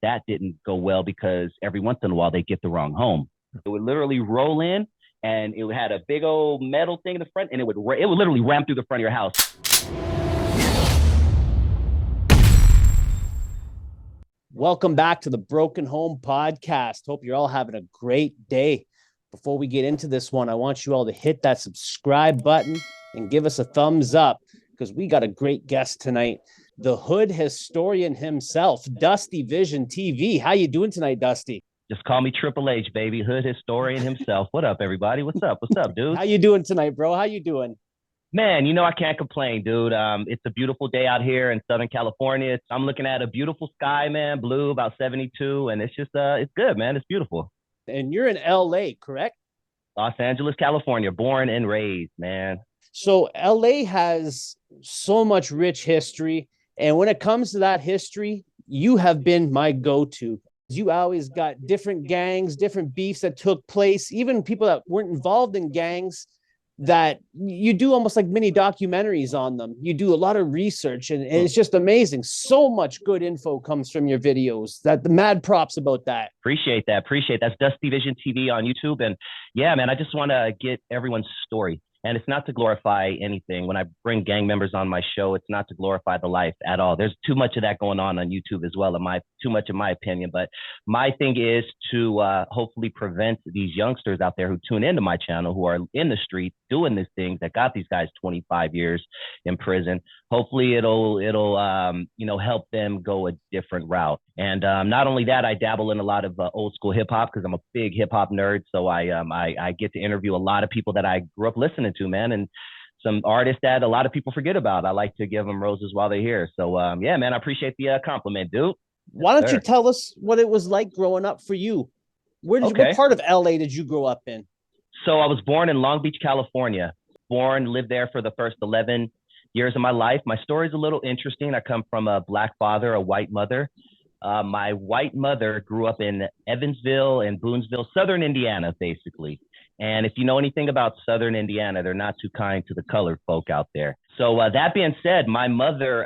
That didn't go well because every once in a while they get the wrong home. It would literally roll in and it had a big old metal thing in the front and it would literally ram through the front of your house. Welcome back to the Broken Home Podcast. Hope you're all having a great day. Before we get into this one, I want you all to hit that subscribe button and give us a thumbs up because we got a great guest tonight. The Hood historian himself, Dusty Vision TV. How you doing tonight, Dusty? Just call me Triple H, baby. Hood historian himself. What up, everybody? What's up? What's up, dude? How you doing tonight, bro? How you doing? Man, I can't complain, dude. It's a beautiful day out here in Southern California. I'm looking at a beautiful sky, man, blue, about 72, and it's just, it's good, man. It's beautiful. And you're in LA, correct? Los Angeles, California, born and raised, man. So LA has so much rich history. And when it comes to that history, you have been my go-to. You always got different gangs, different beefs that took place, even people that weren't involved in gangs that you do almost like mini documentaries on them. You do a lot of research and it's just amazing. So much good info comes from your videos. That the mad props about that. Appreciate that. That's Dusty Vision TV on YouTube. And yeah, man, I just want to get everyone's story. And it's not to glorify anything. When I bring gang members on my show, it's not to glorify the life at all. There's too much of that going on YouTube as well, too much in my opinion. But my thing is to hopefully prevent these youngsters out there who tune into my channel, who are in the street doing these things that got these guys 25 years in prison. Hopefully it'll help them go a different route. And not only that, I dabble in a lot of old school hip hop because I'm a big hip hop nerd. So I get to interview a lot of people that I grew up listening to, man, and some artists that a lot of people forget about. I like to give them roses while they're here. So yeah, man, I appreciate the compliment, dude. Why don't you tell us what it was like growing up for you? What part of LA did you grow up in? So I was born in Long Beach, California. Lived there for the first 11 years of my life. My story's a little interesting. I come from a Black father, a white mother. My white mother grew up in Evansville and Boonesville, Southern Indiana, basically. And if you know anything about Southern Indiana, they're not too kind to the colored folk out there. So that being said, my mother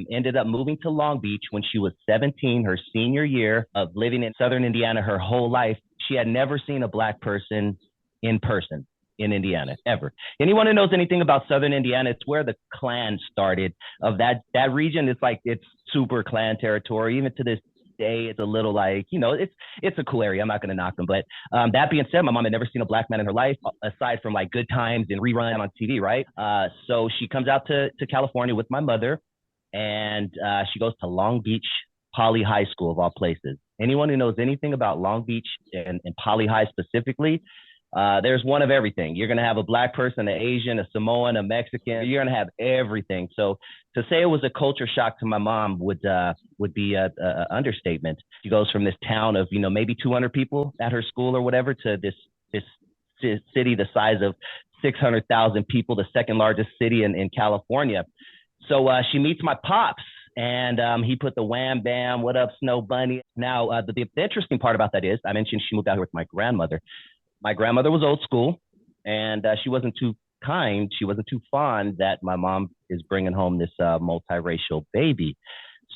ended up moving to Long Beach when she was 17, her senior year of living in Southern Indiana her whole life. She had never seen a Black person in person in Indiana, ever. Anyone who knows anything about Southern Indiana, it's where the Klan started of that region. It's super Klan territory. Even to this day, it's a little like, it's a cool area. I'm not going to knock them. But that being said, my mom had never seen a Black man in her life, aside from like Good Times and rerun on TV, right? So she comes out to California with my mother, and she goes to Long Beach Poly High School, of all places. Anyone who knows anything about Long Beach and Poly High specifically, there's one of everything. You're going to have a Black person, an Asian, a Samoan, a Mexican. You're going to have everything. So to say it was a culture shock to my mom would be a understatement. She goes from this town of, maybe 200 people at her school or whatever to this city the size of 600,000 people, the second largest city in California. So she meets my pops. And he put the wham, bam, what up, Snow Bunny. Now, the interesting part about that is I mentioned she moved out here with my grandmother. My grandmother was old school, and she wasn't too kind. She wasn't too fond that my mom is bringing home this multiracial baby.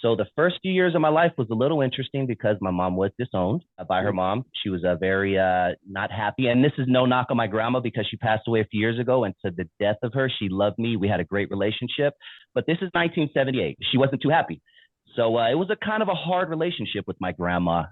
So the first few years of my life was a little interesting because my mom was disowned by her mom. She was very not happy. And this is no knock on my grandma because she passed away a few years ago. And to the death of her, she loved me. We had a great relationship. But this is 1978. She wasn't too happy. So it was a kind of a hard relationship with my grandma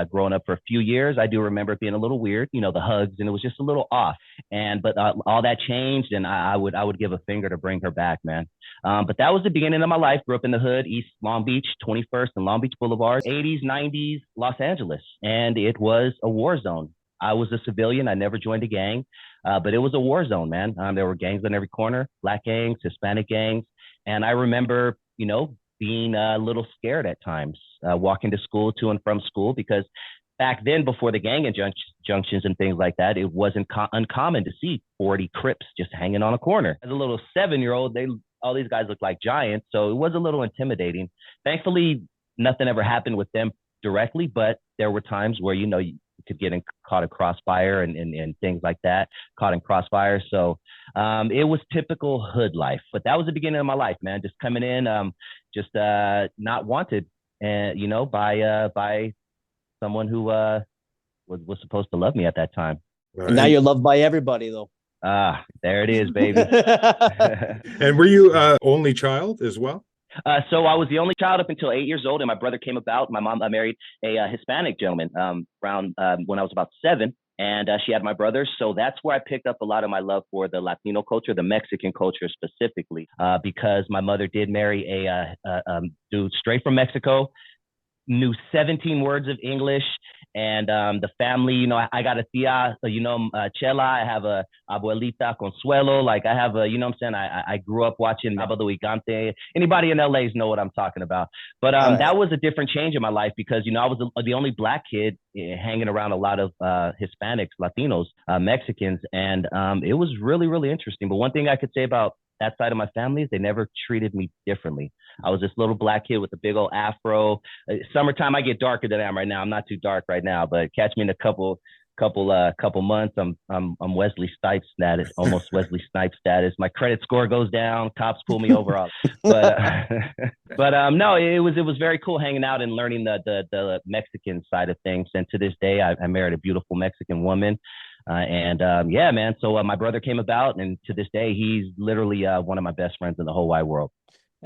growing up for a few years. I do remember it being a little weird, the hugs, and it was just a little off. But all that changed, and I would give a finger to bring her back, man. But that was the beginning of my life. Grew up in the hood, East Long Beach, 21st and Long Beach Boulevard, 80s, 90s, Los Angeles, and it was a war zone. I was a civilian. I never joined a gang, but it was a war zone, man. There were gangs on every corner, Black gangs, Hispanic gangs, and I remember, being a little scared at times, walking to school, to and from school, because back then, before the gang injunctions and things like that, it wasn't uncommon to see 40 Crips just hanging on a corner. As a little 7-year-old, all these guys looked like giants, so it was a little intimidating. Thankfully, nothing ever happened with them directly, but there were times where, you could get caught in crossfire and things like that, caught in crossfire. So it was typical hood life. But that was the beginning of my life, man. Just coming in, not wanted and by someone who was supposed to love me at that time. And now you're loved by everybody, though. Ah, there it is, baby. And were you only child as well? So I was the only child up until 8 years old, and my brother came about. My mom married a Hispanic gentleman around when I was about 7, and she had my brother. So that's where I picked up a lot of my love for the Latino culture, the Mexican culture specifically, because my mother did marry a dude straight from Mexico, knew 17 words of English. And the family, I got a tia, Chela. I have a abuelita Consuelo. Like I have what I'm saying? I grew up watching Sábado Gigante. Anybody in LA know what I'm talking about. But right. That was a different change in my life because, I was the only black kid hanging around a lot of Hispanics, Latinos, Mexicans. And it was really, really interesting. But one thing I could say about that side of my family is they never treated me differently. I was this little black kid with a big old afro. Summertime, I get darker than I am right now. I'm not too dark right now, but catch me in a couple months. I'm Wesley Snipes status, almost Wesley Snipes status. My credit score goes down. Cops pull me over. But no, it was very cool hanging out and learning the Mexican side of things. And to this day, I married a beautiful Mexican woman. Yeah, man. So my brother came about, and to this day, he's literally one of my best friends in the whole wide world.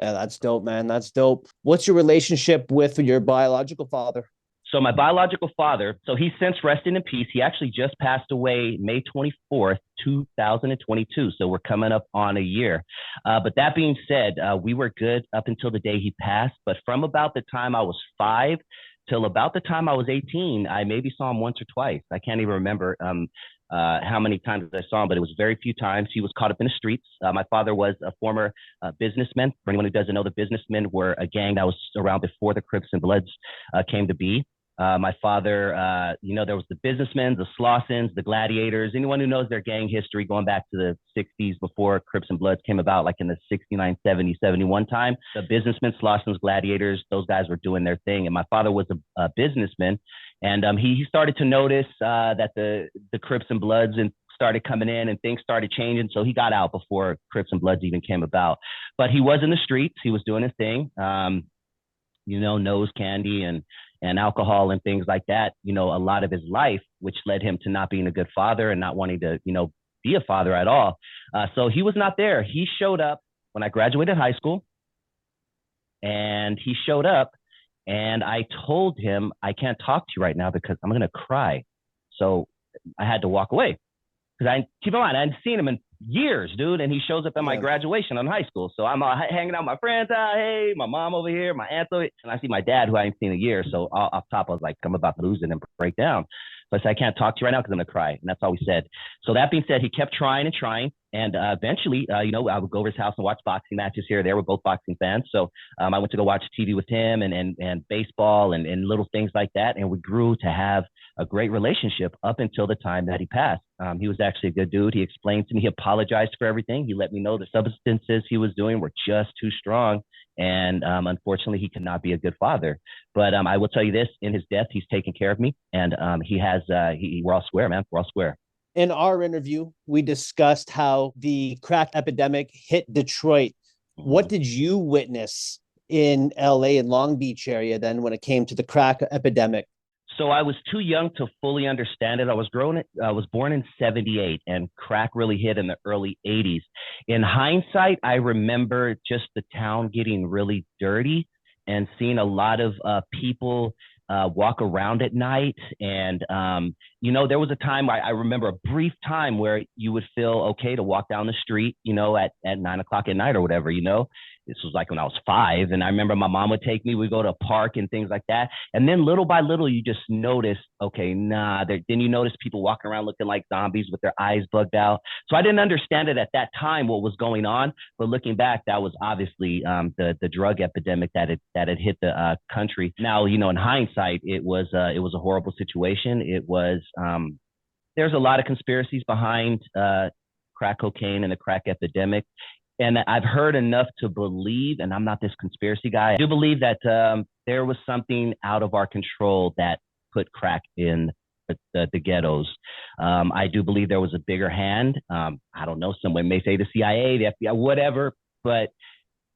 Yeah, that's dope, man. That's dope. What's your relationship with your biological father? So my biological father, so he's since rested in peace. He actually just passed away May 24th, 2022. So we're coming up on a year. But that being said, we were good up until the day he passed. But from about the time I was 5 till about the time I was 18, I maybe saw him once or twice. I can't even remember how many times I saw him, but it was very few times. He was caught up in the streets. My father was a former businessman. For anyone who doesn't know, the businessmen were a gang that was around before the Crips and Bloods came to be. My father, there was the businessmen, the Slawsons, the Gladiators, anyone who knows their gang history going back to the 60s before Crips and Bloods came about, like in the 69, 70, 71 time. The businessmen, Slawsons, Gladiators, those guys were doing their thing. And my father was a businessman. And he started to notice that the Crips and Bloods and started coming in and things started changing. So he got out before Crips and Bloods even came about. But he was in the streets. He was doing his thing, nose candy and alcohol and things like that, a lot of his life, which led him to not being a good father and not wanting to, be a father at all. So he was not there. He showed up when I graduated high school, and he showed up, and I told him, I can't talk to you right now because I'm going to cry. So I had to walk away because keep in mind, I hadn't seen him in years, dude. And he shows up at my graduation on high school. So I'm hanging out with my friends. Hey, my mom over here, my aunt over here. And I see my dad, who I ain't seen in a year. So off top, I was like, I'm about to lose it and break down. So I said, I can't talk to you right now because I'm going to cry. And that's all we said. So that being said, he kept trying and trying. And eventually, I would go over his house and watch boxing matches here or there. We're both boxing fans. So I went to go watch TV with him and baseball and little things like that. And we grew to have a great relationship up until the time that he passed. He was actually a good dude. He explained to me, he apologized for everything. He let me know the substances he was doing were just too strong. And unfortunately, he could not be a good father. But I will tell you this, in his death, he's taken care of me. And he has, we're all square, man. We're all square. In our interview, we discussed how the crack epidemic hit Detroit. What did you witness in LA and Long Beach area then when it came to the crack epidemic? So I was too young to fully understand it. I was born in 78, and crack really hit in the early 80s. In hindsight, I remember just the town getting really dirty and seeing a lot of people walk around at night. And, there was a time, I remember a brief time where you would feel okay to walk down the street, at 9 o'clock at night or whatever, This was like when I was 5. And I remember my mom would take me, we'd go to a park and things like that. And then little by little, you just notice, okay, then you notice people walking around looking like zombies with their eyes bugged out. So I didn't understand it at that time, what was going on. But looking back, that was obviously the drug epidemic that had hit the country. Now, in hindsight, it was a horrible situation. It was, there's a lot of conspiracies behind crack cocaine and the crack epidemic. And I've heard enough to believe, and I'm not this conspiracy guy, I do believe that there was something out of our control that put crack in the ghettos. I do believe there was a bigger hand. I don't know, someone may say the CIA, the FBI, whatever, but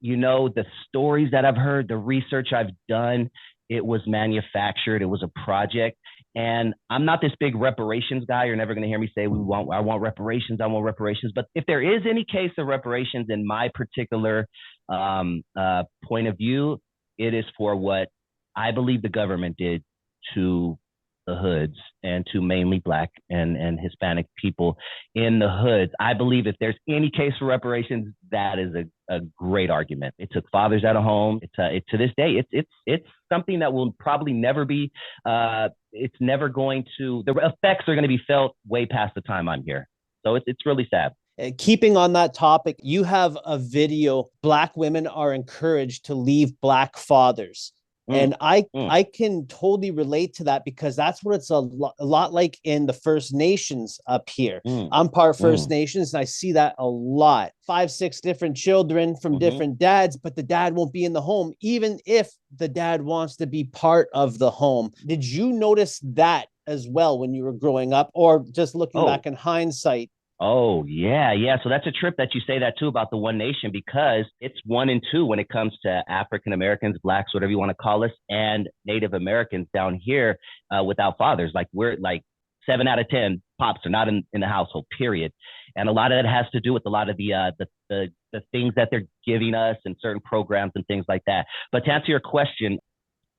The stories that I've heard, the research I've done, it was manufactured. It was a project. And I'm not this big reparations guy. You're never going to hear me say I want reparations. I want reparations. But if there is any case of reparations in my particular point of view, it is for what I believe the government did to the hoods and to mainly Black and Hispanic people in the hoods. I believe if there's any case for reparations, that is a great argument. It took fathers out of home. It's to this day, it's something that will probably never be. It's never going to. The effects are going to be felt way past the time I'm here. So it's really sad. Keeping on that topic, you have a video. Black women are encouraged to leave Black fathers. And I can totally relate to that because that's what it's a lot like in the First Nations up here. I'm part First Nations and I see that a lot. 5, 6 different children from different dads, but the dad won't be in the home, even if the dad wants to be part of the home. Did you notice that as well when you were growing up, or just looking back in hindsight? Oh, yeah. So that's a trip that you say that too about the One Nation, because it's 1 and 2 when it comes to African Americans, Blacks, whatever you want to call us, and Native Americans down here without fathers. Like we're like 7 out of 10 pops are not in the household, period. And a lot of that has to do with a lot of the things that they're giving us and certain programs and things like that. But to answer your question,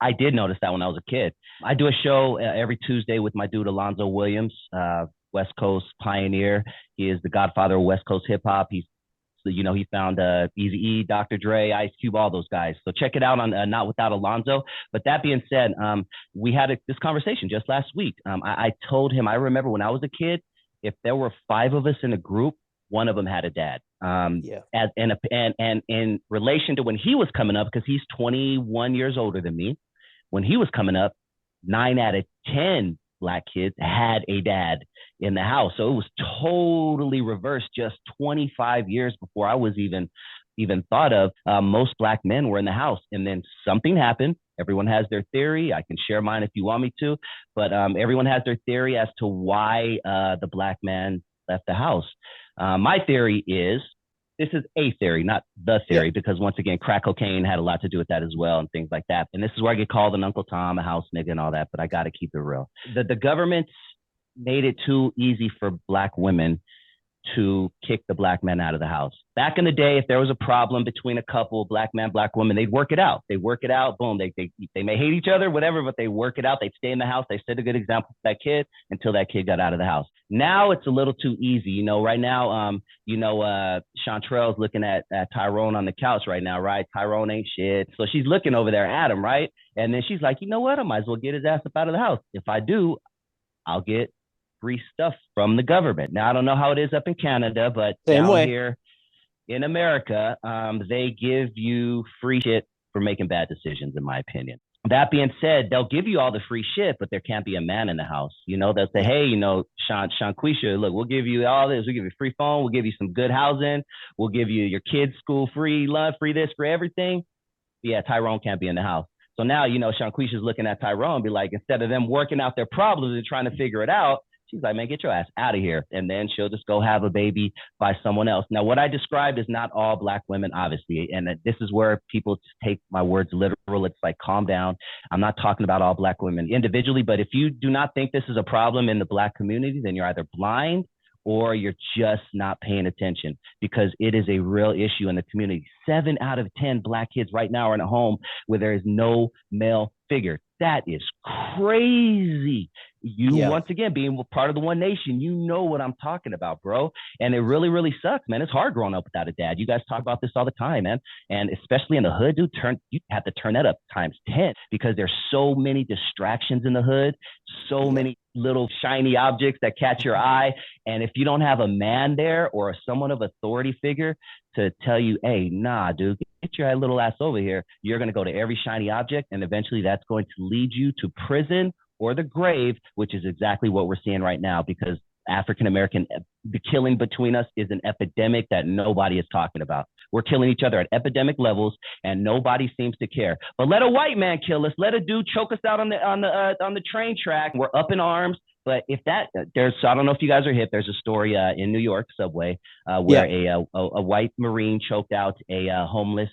I did notice that when I was a kid. I do a show every Tuesday with my dude, Alonzo Williams, West Coast pioneer. He is the godfather of West Coast hip hop. He found Eazy-E, Dr. Dre, Ice Cube, all those guys. So check it out on Not Without Alonzo. But that being said, we had this conversation just last week. I told him, I remember when I was a kid, if there were 5 of us in a group, one of them had a dad. And in relation to when he was coming up, because he's 21 years older than me, when he was coming up, 9 out of 10 Black kids had a dad in the house. So it was totally reversed just 25 years before I was even thought of. Most Black men were in the house, and then something happened. Everyone has their theory. I can share mine if you want me to, but everyone has their theory as to why the Black man left the house. My theory is, this is a theory, not the theory, because once again, crack cocaine had a lot to do with that as well and things like that. And this is where I get called an Uncle Tom, a house nigga and all that, but I got to keep it real. The government made it too easy for Black women to kick the Black men out of the house. Back in the day, if there was a problem between a couple, Black man, Black woman, they'd work it out. Boom. They may hate each other, whatever, but they work it out. They'd stay in the house. They set a good example for that kid until that kid got out of the house. Now it's a little too easy. Right now, Chantrell's looking at Tyrone on the couch right now, right? Tyrone ain't shit. So she's looking over there at him, right? And then she's like, you know what? I might as well get his ass up out of the house. If I do, I'll get free stuff from the government. Now, I don't know how it is up in Canada, but down here in America, they give you free shit for making bad decisions, in my opinion. That being said, they'll give you all the free shit, but there can't be a man in the house. They'll say, hey, Shanquisha, look, we'll give you all this. We'll give you free phone. We'll give you some good housing. We'll give you your kids' school free, lunch, free this, for everything. Yeah, Tyrone can't be in the house. So now, Shanquisha's looking at Tyrone and be like, instead of them working out their problems and trying to figure it out, she's like, man, get your ass out of here. And then she'll just go have a baby by someone else. Now, what I described is not all Black women, obviously. And this is where people just take my words literal. It's like, calm down. I'm not talking about all Black women individually, but if you do not think this is a problem in the Black community, then you're either blind or you're just not paying attention, because it is a real issue in the community. 7 out of 10 Black kids right now are in a home where there is no male figure. That is crazy. Once again, being part of the One Nation, you know what I'm talking about, bro. And it really, really sucks, man. It's hard growing up without a dad. You guys talk about this all the time, man. And especially in the hood, dude, you have to turn that up times 10, because there's so many distractions in the hood, so many little shiny objects that catch your eye. And if you don't have a man there or someone of authority figure to tell you, hey, nah, dude, get your little ass over here, you're going to go to every shiny object, and eventually that's going to lead you to prison or the grave, which is exactly what we're seeing right now, because African-American, the killing between us is an epidemic that nobody is talking about. We're killing each other at epidemic levels, and nobody seems to care. But let a white man kill us. Let a dude choke us out on the train track. We're up in arms. But if that there's, so I don't know if you guys are hip. There's a story in New York subway Yeah. where a white Marine choked out a homeless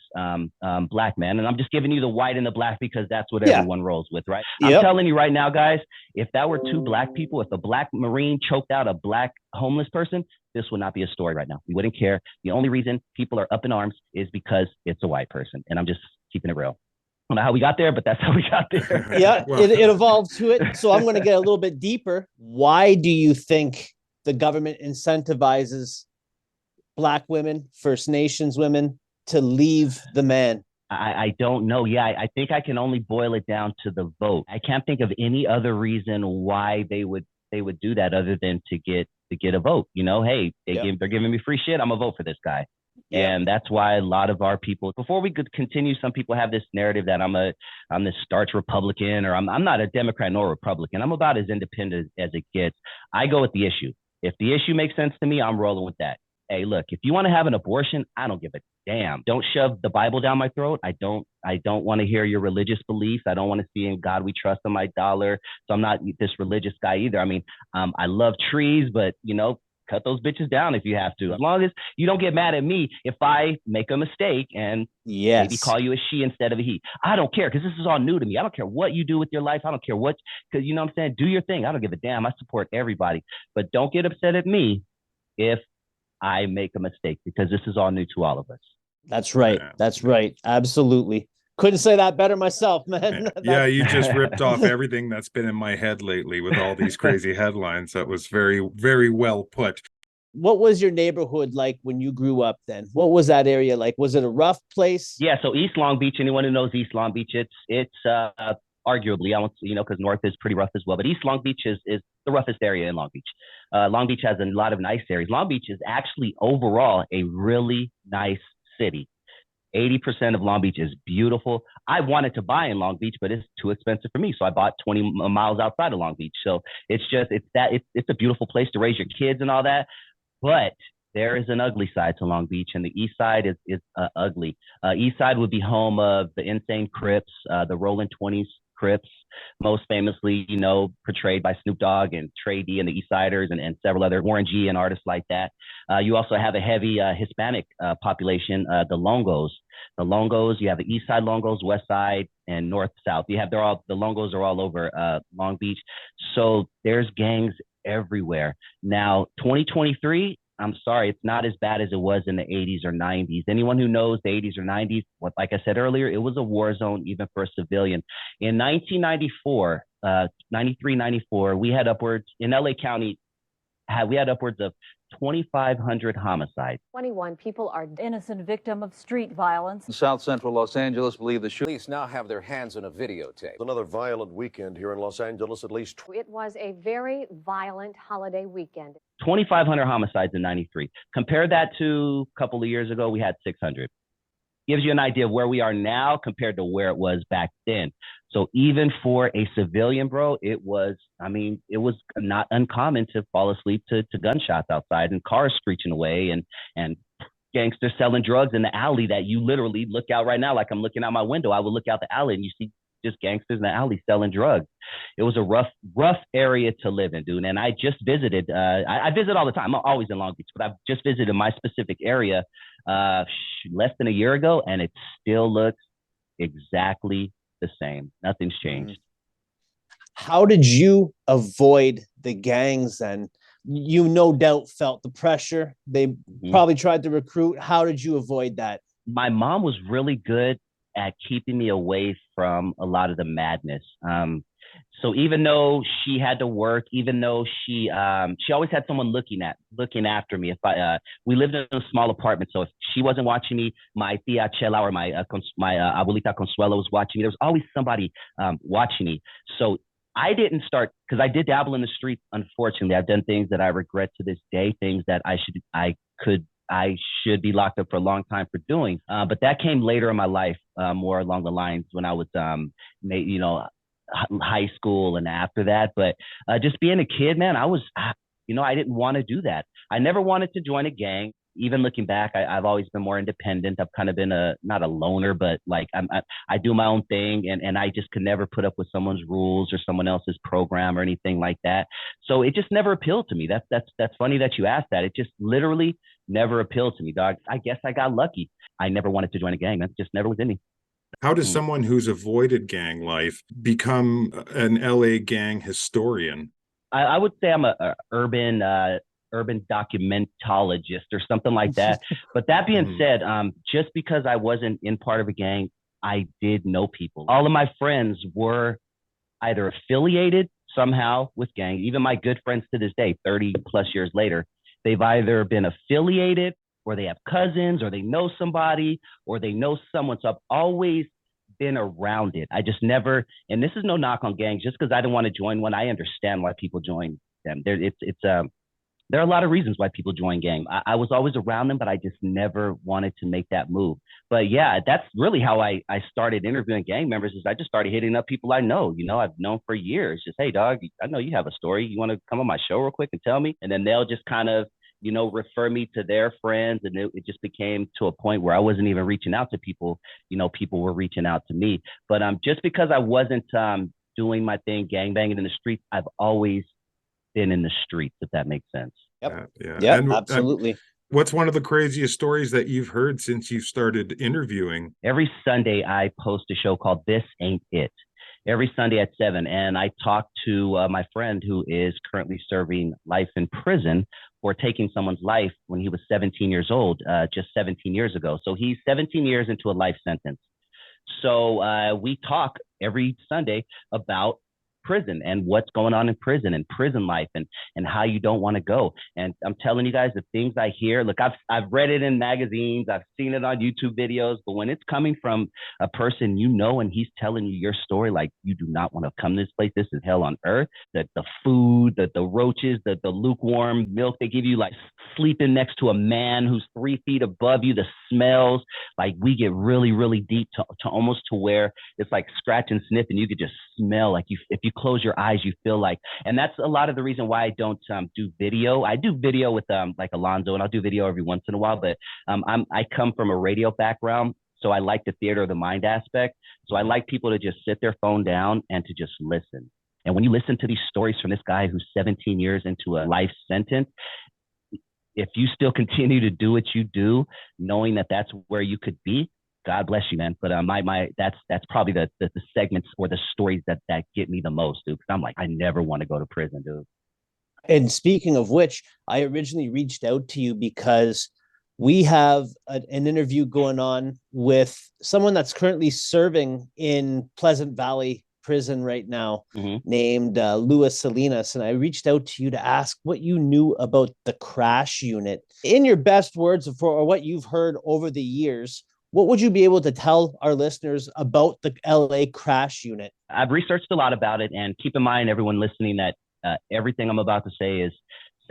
black man, and I'm just giving you the white and the black because that's what Yeah. everyone rolls with, right? Yep. I'm telling you right now, guys, if that were two black people, if a black Marine choked out a black homeless person, this would not be a story right now. We wouldn't care. The only reason people are up in arms is because it's a white person, and I'm just keeping it real. I don't know how we got there, but that's how we got there. Yeah, Well- it evolved to it. So I'm going to get a little bit deeper. Why do you think the government incentivizes Black women, First Nations women to leave the man? I don't know. Yeah, I think I can only boil it down to the vote. I can't think of any other reason why they would do that other than to get a vote. You know, hey, they're giving me free shit. I'm gonna vote for this guy. Yeah. And that's why a lot of our people, before we could continue, some people have this narrative that I'm this starch Republican, or I'm not a Democrat nor Republican. I'm about as independent as it gets. I go with the issue. If the issue makes sense to me, I'm rolling with that. Hey, look, if you want to have an abortion, I don't give a damn. Don't shove the Bible down my throat. I don't want to hear your religious beliefs. I don't want to see in God we trust on my dollar. So I'm not this religious guy either. I mean, I love trees, but cut those bitches down if you have to. As long as you don't get mad at me if I make a mistake and maybe call you a she instead of a he. I don't care, because this is all new to me. I don't care what you do with your life. I don't care what, because you know what I'm saying? Do your thing. I don't give a damn. I support everybody. But don't get upset at me if I make a mistake, because this is all new to all of us. That's right. That's right. Absolutely. Couldn't say that better myself, man. Yeah, you just ripped off everything that's been in my head lately with all these crazy headlines. That was very, very well put. What was your neighborhood like when you grew up then? What was that area like? Was it a rough place? Yeah, so East Long Beach, anyone who knows East Long Beach, it's arguably, I won't, because North is pretty rough as well, but East Long Beach is the roughest area in Long Beach. Long Beach has a lot of nice areas. Long Beach is actually overall a really nice city. 80% of Long Beach is beautiful. I wanted to buy in Long Beach, but it's too expensive for me. So I bought 20 miles outside of Long Beach. So it's a beautiful place to raise your kids and all that. But there is an ugly side to Long Beach, and the east side is ugly. East side would be home of the Insane Crips, the Rolling 20s Crips, most famously, portrayed by Snoop Dogg and Trey D and the East Siders and several other Warren G and artists like that. You also have a heavy Hispanic population, the Longos. The Longos, you have the East Side Longos, West Side, and North South. The Longos are all over Long Beach. So there's gangs everywhere. Now, 2023, I'm sorry, it's not as bad as it was in the 80s or 90s. Anyone who knows the 80s or 90s, like I said earlier, it was a war zone even for a civilian. In 1994, 93, 94, we had upwards, in LA County, we had upwards of 2,500 homicides. 21 people are innocent victim of street violence. In South Central Los Angeles believe the Police now have their hands on a videotape. Another violent weekend here in Los Angeles, at least. It was a very violent holiday weekend. 2,500 homicides in 93. Compare that to a couple of years ago, we had 600. Gives you an idea of where we are now compared to where it was back then. So even for a civilian, bro, it was not uncommon to fall asleep to gunshots outside and cars screeching away and gangsters selling drugs in the alley that you literally look out right now. Like I'm looking out my window, I would look out the alley and you see just gangsters in the alley selling drugs. It was a rough area to live in, dude. And I just visited, I visit all the time. I'm always in Long Beach, but I've just visited my specific area less than a year ago, and it still looks exactly the same. Nothing's changed. How did you avoid the gangs then? You no doubt felt the pressure. They probably tried to recruit. How did you avoid that? My mom was really good at keeping me away from a lot of the madness. So even though she had to work, even though she always had someone looking after me. If we lived in a small apartment, so if she wasn't watching me, my tia Chela or my abuelita Consuelo was watching me. There was always somebody watching me. So I didn't start, because I did dabble in the streets. Unfortunately, I've done things that I regret to this day, things that I should be locked up for a long time for doing. But that came later in my life, more along the lines when I was, high school and after that. But just being a kid, man, I didn't want to do that. I never wanted to join a gang. even looking back, I've always been more independent. I've kind of been not a loner, but like I do my own thing, and I just could never put up with someone's rules or someone else's program or anything like that. So it just never appealed to me. That's funny that you asked that. It just literally never appealed to me, dog. I guess I got lucky. I never wanted to join a gang. That just never was in me. How does someone who's avoided gang life become an LA gang historian? I would say I'm a urban documentologist or something like that. But that being said, just because I wasn't in part of a gang, I did know people. All of my friends were either affiliated somehow with gangs. Even my good friends to this day, 30 plus years later, they've either been affiliated or they have cousins or they know somebody or they know someone. So I've always been around it. I just never, and this is no knock on gangs, just because I didn't want to join one. I understand why people join them. There are a lot of reasons why people join gang. I was always around them, but I just never wanted to make that move. But yeah, that's really how I started interviewing gang members. Is I just started hitting up people I know. I've known for years. Just, hey, dog, I know you have a story. You want to come on my show real quick and tell me? And then they'll just kind of refer me to their friends. And it just became to a point where I wasn't even reaching out to people. People were reaching out to me. But just because I wasn't doing my thing, gang banging in the streets, I've always been in the streets, if that makes sense. Yep. Yeah. Yeah, And, absolutely. What's one of the craziest stories that you've heard since you started interviewing? Every Sunday, I post a show called This Ain't It. Every Sunday at 7. And I talk to my friend who is currently serving life in prison for taking someone's life when he was 17 years old, just 17 years ago. So he's 17 years into a life sentence. So we talk every Sunday about prison and what's going on in prison and prison life and how you don't want to go. And I'm telling you guys, the things I hear, look, I've read it in magazines, I've seen it on YouTube videos, but when it's coming from a person and he's telling you your story, like, you do not want to come to this place, this is hell on earth, that the food, the roaches, the lukewarm milk they give you, like sleeping next to a man who's 3 feet above you, the smells, like we get really, really deep to almost to where it's like scratch and sniff and you could just smell, like if you close your eyes, you feel like, and that's a lot of the reason why I don't do video. I do video with like Alonzo, and I'll do video every once in a while, but I come from a radio background, so I like the theater of the mind aspect. So I like people to just sit their phone down and to just listen. And when you listen to these stories from this guy who's 17 years into a life sentence, if you still continue to do what you do, knowing that that's where you could be, God bless you, man. But that's probably the segments or the stories that get me the most, dude. Because I'm like, I never want to go to prison, dude. And speaking of which, I originally reached out to you because we have an interview going on with someone that's currently serving in Pleasant Valley prison right now, named Luis Salinas. And I reached out to you to ask what you knew about the crash unit. In your best words, or what you've heard over the years, what would you be able to tell our listeners about the LA crash unit? I've researched a lot about it, and keep in mind, everyone listening, that everything I'm about to say is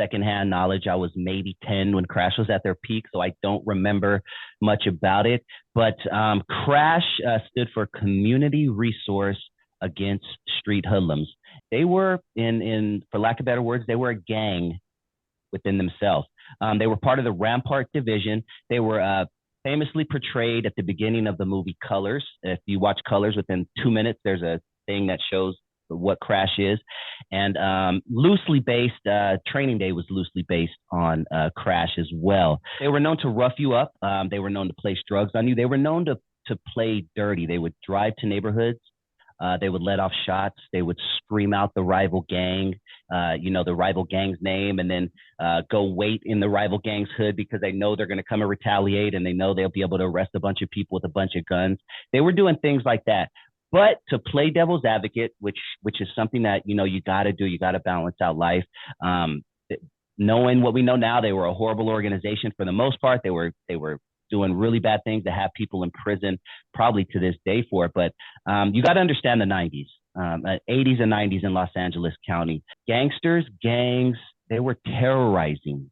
secondhand knowledge. I was maybe 10 when Crash was at their peak, so I don't remember much about it. But Crash stood for Community Resource Against Street Hoodlums. They were, for lack of better words, they were a gang within themselves. They were part of the Rampart Division. They were famously portrayed at the beginning of the movie Colors. If you watch Colors, within 2 minutes, there's a thing that shows what Crash is. And loosely based, Training Day was loosely based on Crash as well. They were known to rough you up. They were known to place drugs on you. They were known to play dirty. They would drive to neighborhoods. They would let off shots. They would scream out the rival gang, the rival gang's name, and then go wait in the rival gang's hood because they know they're going to come and retaliate, and they know they'll be able to arrest a bunch of people with a bunch of guns. They were doing things like that. But to play devil's advocate, which is something that, you got to do, you got to balance out life. Knowing what we know now, they were a horrible organization for the most part. They were doing really bad things to have people in prison, probably to this day for it. But you got to understand the 90s, 80s and 90s in Los Angeles County. Gangsters, gangs, they were terrorizing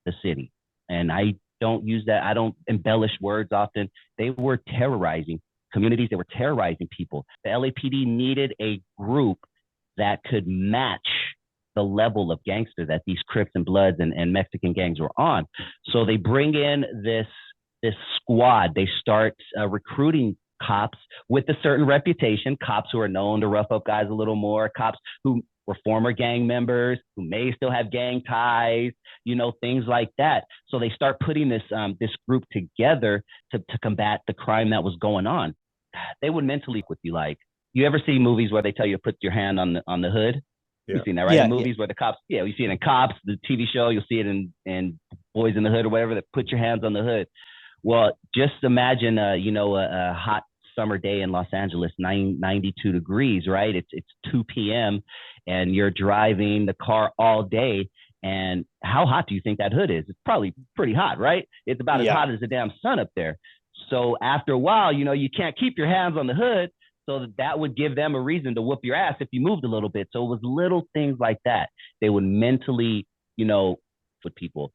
the city. And I don't use that. I don't embellish words often. They were terrorizing communities. They were terrorizing people. The LAPD needed a group that could match the level of gangster that these Crips and Bloods and Mexican gangs were on. So they bring in this squad. They start recruiting cops with a certain reputation, cops who are known to rough up guys a little more, cops who were former gang members, who may still have gang ties, things like that. So they start putting this group together to combat the crime that was going on. They would mentally with you. Like, you ever see movies where they tell you to put your hand on the hood? Yeah. You've seen that, right? Yeah, in movies where the cops, you see it in Cops, the TV show, you'll see it in Boys in the Hood or whatever, that put your hands on the hood. Well, just imagine, a hot summer day in Los Angeles, 92 degrees, right? It's 2 p.m. and you're driving the car all day. And how hot do you think that hood is? It's probably pretty hot, right? It's about as hot as the damn sun up there. So after a while, you can't keep your hands on the hood. So that would give them a reason to whoop your ass if you moved a little bit. So it was little things like that. They would mentally, put people.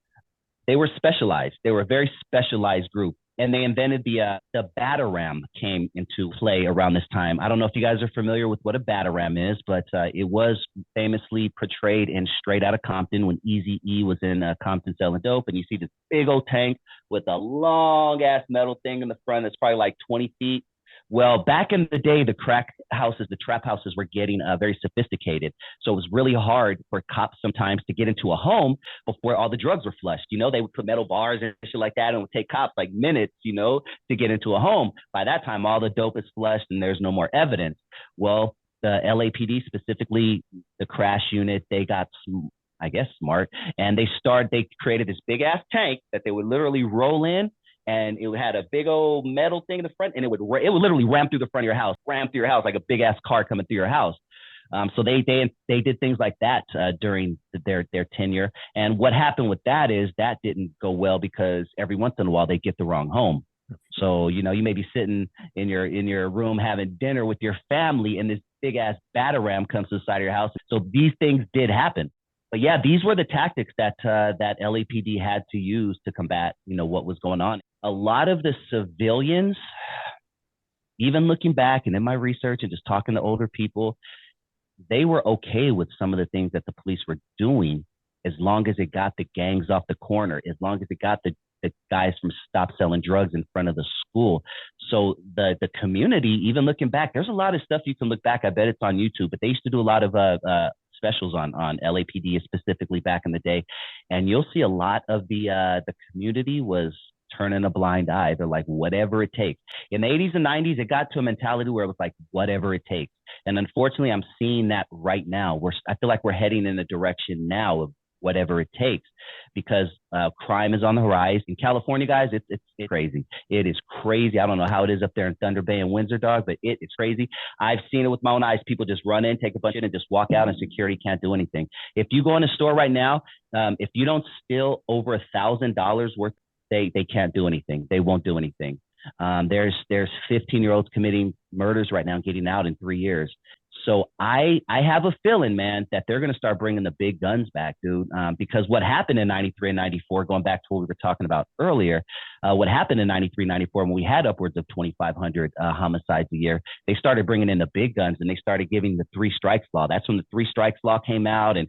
They were specialized. They were a very specialized group. And they invented the Bataram came into play around this time. I don't know if you guys are familiar with what a Bataram is, but it was famously portrayed in Straight Outta Compton when Eazy-E was in Compton selling dope. And you see this big old tank with a long ass metal thing in the front that's probably like 20 feet. Well, back in the day, the crack houses, the trap houses were getting very sophisticated. So it was really hard for cops sometimes to get into a home before all the drugs were flushed. They would put metal bars and shit like that, and it would take cops like minutes, to get into a home. By that time, all the dope is flushed and there's no more evidence. Well, the LAPD, specifically the crash unit, they got smart, and they created this big ass tank that they would literally roll in. And it had a big old metal thing in the front, and it would literally ram through the front of your house, like a big ass car coming through your house. So they did things like that during their tenure. And what happened with that is that didn't go well because every once in a while they get the wrong home. So you may be sitting in your room having dinner with your family, and this big ass Bataram comes to the side of your house. So these things did happen. But yeah, these were the tactics that LAPD had to use to combat, what was going on. A lot of the civilians, even looking back and in my research and just talking to older people, they were okay with some of the things that the police were doing, as long as it got the gangs off the corner, as long as it got the guys from stop selling drugs in front of the school. So the community, even looking back, there's a lot of stuff you can look back. I bet it's on YouTube, but they used to do a lot of specials on LAPD specifically back in the day. And you'll see a lot of the community was turning a blind eye. They're like, whatever it takes. In the 80s and 90s, it got to a mentality where it was like, whatever it takes. And unfortunately, I'm seeing that right now. I feel like we're heading in a direction now of whatever it takes, because crime is on the rise. In California, guys, it's crazy. It is crazy. I don't know how it is up there in Thunder Bay and Windsor, dog, but it's crazy. I've seen it with my own eyes. People just run in, take a bunch of it, and just walk out, and security can't do anything. If you go in a store right now, if you don't steal over $1,000 worth, they can't do anything. They won't do anything. There's 15-year-olds committing murders right now, getting out in 3 years. So I have a feeling, man, that they're going to start bringing the big guns back, dude. Because what happened in 93 and 94, going back to what we were talking about earlier, what happened in 93, 94, when we had upwards of 2,500 homicides a year, they started bringing in the big guns, and they started giving the 3 strikes law. That's when the 3 strikes law came out, and,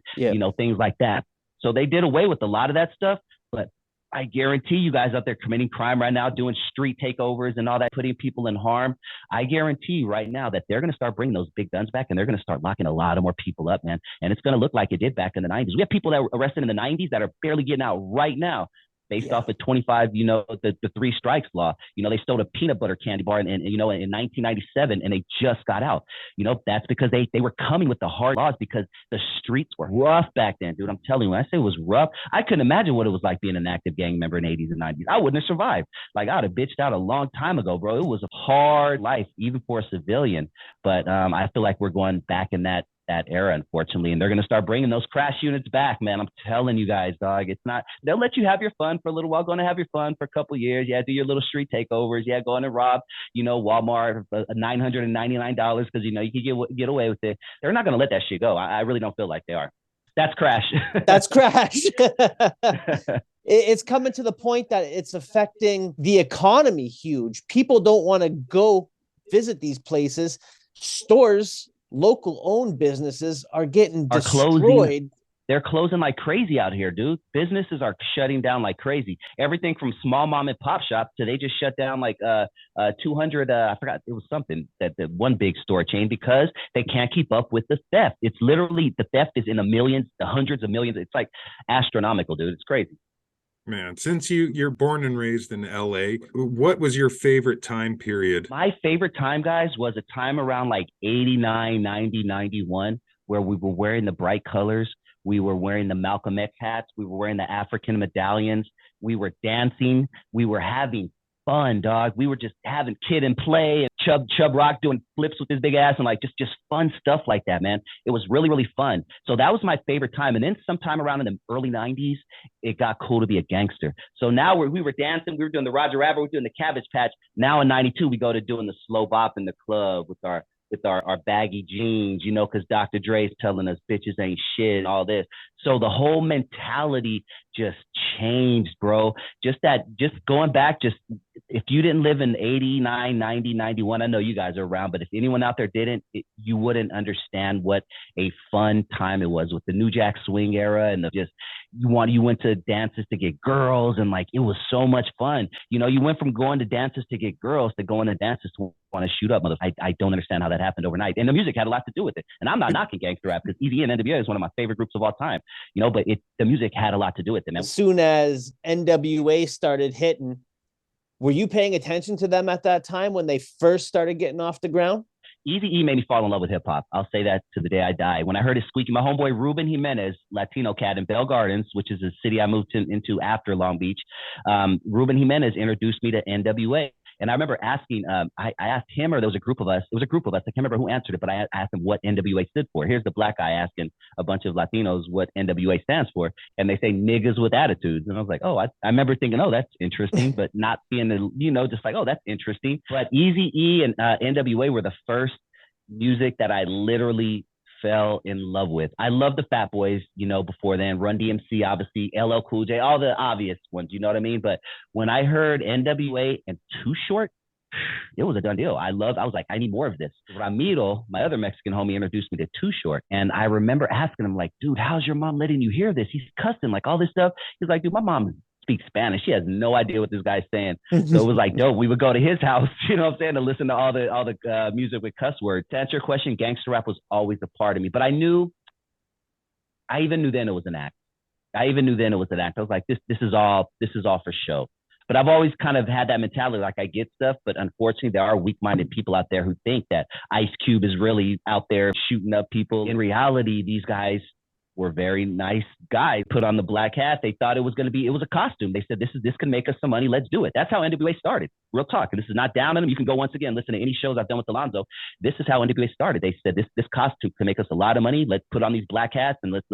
things like that. So they did away with a lot of that stuff. But I guarantee you guys out there committing crime right now, doing street takeovers and all that, putting people in harm, I guarantee you right now that they're going to start bringing those big guns back, and they're going to start locking a lot of more people up, man. And it's going to look like it did back in the 90s. We have people that were arrested in the 90s that are barely getting out right now based off of 25, the 3 strikes law. They stole a peanut butter candy bar in 1997, and they just got out. That's because they were coming with the hard laws, because the streets were rough back then, dude. I'm telling you, when I say it was rough, I couldn't imagine what it was like being an active gang member in the 80s and 90s. I wouldn't have survived. Like, I'd have bitched out a long time ago, bro. It was a hard life, even for a civilian. But I feel like we're going back in that era, unfortunately, and they're going to start bringing those crash units back, man. I'm telling you guys, dog, they'll let you have your fun for a little while, going to have your fun for a couple of years. Do your little street takeovers. Go in and rob, Walmart for $999 because, you can get away with it. They're not going to let that shit go. I really don't feel like they are. That's crash. That's crash. It's coming to the point that it's affecting the economy huge. People don't want to go visit these places. Stores, local owned businesses are getting destroyed. They're closing like crazy out here, dude. Businesses are shutting down like crazy. Everything from small mom and pop shops to they just shut down like 200. I forgot it was something that the one big store chain because they can't keep up with the theft. It's literally the theft is in the millions, the hundreds of millions. It's like astronomical, dude. It's crazy. Man, since you're born and raised in LA, what was your favorite time period? My favorite time, guys, was a time around like 89, 90, 91, where we were wearing the bright colors. We were wearing the Malcolm X hats. We were wearing the African medallions. We were dancing. We were having fun, dog. We were just having kid and play and Chub Rock doing flips with his big ass and like just fun stuff like that, man. It was really, really fun. So that was my favorite time. And then sometime around in the early 90s, it got cool to be a gangster. So now we were dancing. We were doing the Roger Rabbit. We were doing the Cabbage Patch. Now in 92, we go to doing the slow bop in the club with our baggy jeans, you know, because Dr. Dre's telling us bitches ain't shit and all this. So the whole mentality just changed, bro. Just going back, if you didn't live in 89, 90, 91, I know you guys are around, but if anyone out there didn't, you wouldn't understand what a fun time it was with the New Jack Swing era and you went to dances to get girls and like it was so much fun. You know, you went from going to dances to get girls to going to dances to want to shoot up. I don't understand how that happened overnight. And the music had a lot to do with it. And I'm not knocking gangster rap because Eazy and NWA is one of my favorite groups of all time. You know, but the music had a lot to do with it, man. As soon as NWA started hitting, were you paying attention to them at that time when they first started getting off the ground? Eazy-E made me fall in love with hip hop. I'll say that to the day I die. When I heard his squeaky, my homeboy Ruben Jimenez, Latino cat in Bell Gardens, which is a city I moved into after Long Beach, Ruben Jimenez introduced me to NWA. And I remember asking, I asked him, or there was a group of us. It was a group of us. I can't remember who answered it, but I asked him what NWA stood for. Here's the black guy asking a bunch of Latinos what NWA stands for. And they say niggas with attitudes. And I was like, oh, I remember thinking, oh, that's interesting, but not being, just like, oh, that's interesting. But Eazy-E and NWA were the first music that I literally fell in love with. I love the Fat Boys, before then, Run DMC, obviously, LL Cool J, all the obvious ones, you know what I mean? But when I heard NWA and Too Short, it was a done deal. I was like, I need more of this. Ramiro, my other Mexican homie, introduced me to Too Short. And I remember asking him, like, dude, how's your mom letting you hear this? He's cussing, like all this stuff. He's like, dude, my mom speaks Spanish. She has no idea what this guy's saying. So it was like, dope. We would go to his house, you know what I'm saying, to listen to all the music with cuss words. To answer your question, gangster rap was always a part of me. But I even knew then it was an act. I was like, this is all for show. But I've always kind of had that mentality, like I get stuff, but unfortunately there are weak-minded people out there who think that Ice Cube is really out there shooting up people. In reality, these guys were very nice guys, put on the black hat. They thought it was a costume. They said, this can make us some money. Let's do it. That's how NWA started. Real talk. And this is not down on them. You can go once again, listen to any shows I've done with Alonzo. This is how NWA started. They said, this costume can make us a lot of money. Let's put on these black hats and let's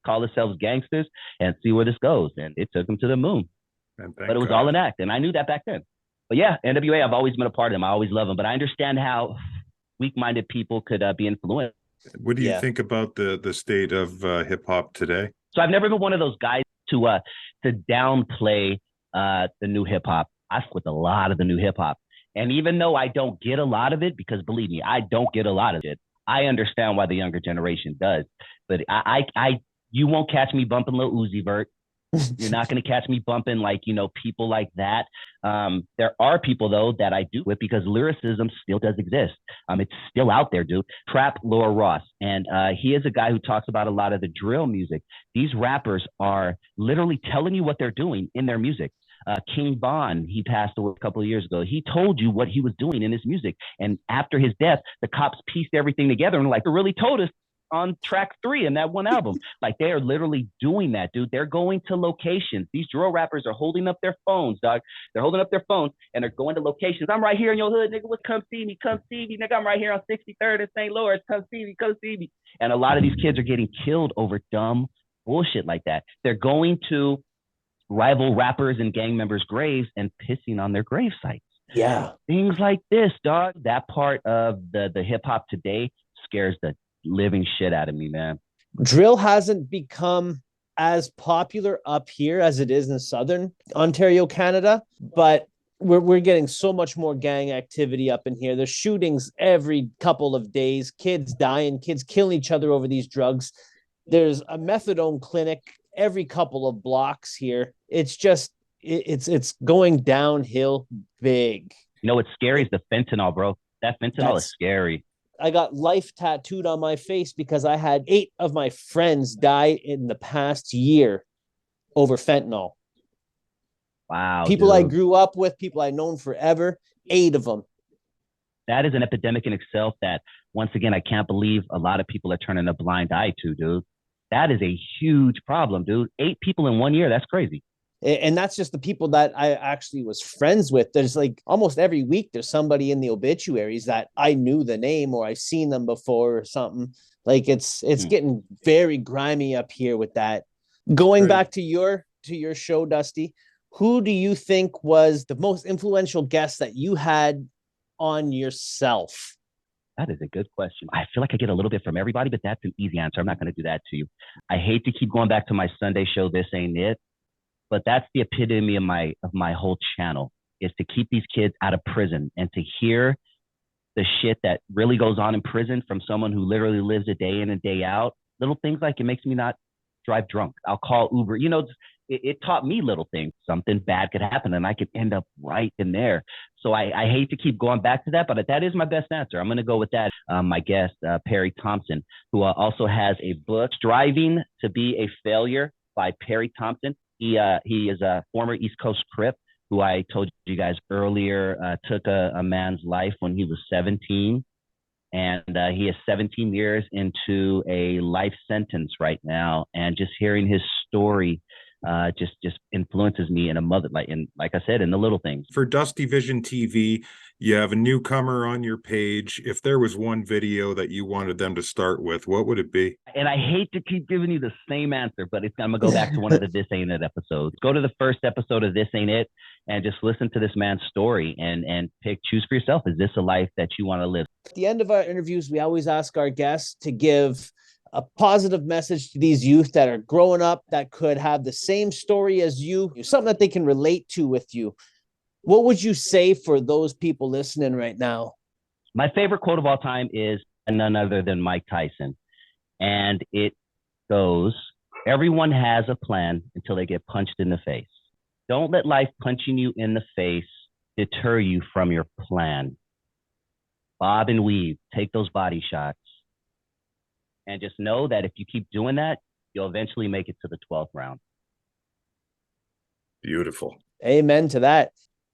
call ourselves gangsters and see where this goes. And it took them to the moon. But it was all an act. And I knew that back then. But yeah, NWA, I've always been a part of them. I always love them. But I understand how weak-minded people could be influenced. What do you think about the state of hip hop today? So I've never been one of those guys to downplay the new hip hop. I fuck with a lot of the new hip hop. And even though I don't get a lot of it, because believe me, I don't get a lot of it, I understand why the younger generation does. But you won't catch me bumping Lil Uzi Vert. You're not going to catch me bumping people like that. There are people though that I do with because lyricism still does exist. It's still out there, dude. Trap Laura Ross, and he is a guy who talks about a lot of the drill music. These rappers are literally telling you what they're doing in their music. King Von, he passed away a couple of years ago. He told you what he was doing in his music, and after his death, the cops pieced everything together and like, really told us on track 3 in that one album. Like they are literally doing that, dude. They're going to locations. These drill rappers are holding up their phones, dog. They're holding up their phones and they're going to locations. I'm right here in your hood, nigga. Come see me, nigga. I'm right here on 63rd in St. Louis. Come see me. And a lot of these kids are getting killed over dumb bullshit like that. They're going to rival rappers and gang members' graves and pissing on their grave sites. Yeah. Things like this, dog. That part of the hip hop today scares the living shit out of me, man. Drill hasn't become as popular up here as it is in southern Ontario, Canada, but we're getting so much more gang activity up in here. There's shootings every couple of days, kids dying, kids killing each other over these drugs. There's a methadone clinic every couple of blocks here. It's just, it's going downhill big. You know what's scary is the fentanyl, bro. That fentanyl is scary. I got life tattooed on my face because I had 8 of my friends die in the past year over fentanyl. Wow. People dude. I grew up with, people I've known forever, 8 of them. That is an epidemic in itself that, once again, I can't believe a lot of people are turning a blind eye to, dude. That is a huge problem, dude. 8 people in 1 year. That's crazy. And that's just the people that I actually was friends with. There's like almost every week there's somebody in the obituaries that I knew the name or I've seen them before or something. Like it's getting very grimy up here with that. Going back to your show, Dusty, who do you think was the most influential guest that you had on yourself? That is a good question. I feel like I get a little bit from everybody, but that's an easy answer. I'm not going to do that to you. I hate to keep going back to my Sunday show, This Ain't It, but that's the epitome of my whole channel, is to keep these kids out of prison and to hear the shit that really goes on in prison from someone who literally lives a day in and day out. Little things like it makes me not drive drunk. I'll call Uber. You know, it taught me little things. Something bad could happen and I could end up right in there. So I hate to keep going back to that, but that is my best answer. I'm going to go with that. My guest, Perry Thompson, who also has a book, Striving to Be a Failure by Perry Thompson. He is a former East Coast Crip who I told you guys earlier took a man's life when he was 17. And he is 17 years into a life sentence right now. And just hearing his story just influences me in a mother, like I said, in the little things. For Dusty Vision TV, you have a newcomer on your page. If there was one video that you wanted them to start with, what would it be? And I hate to keep giving you the same answer, but I'm gonna go back to one of the This Ain't It episodes. Go to the first episode of This Ain't It and just listen to this man's story and choose for yourself. Is this a life that you want to live? At the end of our interviews, we always ask our guests to give a positive message to these youth that are growing up that could have the same story as you, something that they can relate to with you. What would you say for those people listening right now? My favorite quote of all time is none other than Mike Tyson. And it goes, everyone has a plan until they get punched in the face. Don't let life punching you in the face deter you from your plan. Bob and weave, take those body shots. And just know that if you keep doing that, you'll eventually make it to the 12th round. Beautiful. Amen to that.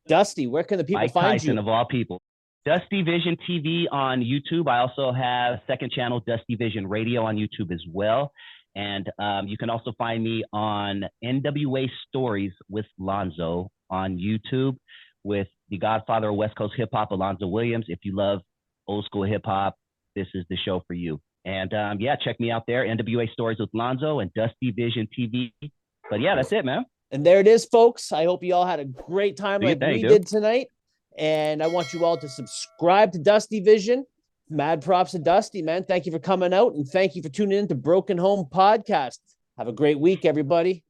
Dusty, where can the people Mike find Tyson, you? of all people. Dusty Vision TV on YouTube. I also have a second channel, Dusty Vision Radio, on YouTube as well. And you can also find me on NWA Stories with Lonzo on YouTube, with the godfather of West Coast hip hop, Alonzo Williams. If you love old school hip hop, this is the show for you. And check me out there, NWA Stories with Lonzo and Dusty Vision TV. But yeah, that's it, man. And there it is, folks. I hope you all had a great time like we did tonight. And I want you all to subscribe to Dusty Vision. Mad props to Dusty, man. Thank you for coming out, and thank you for tuning in to Broken Home Podcast. Have a great week, everybody.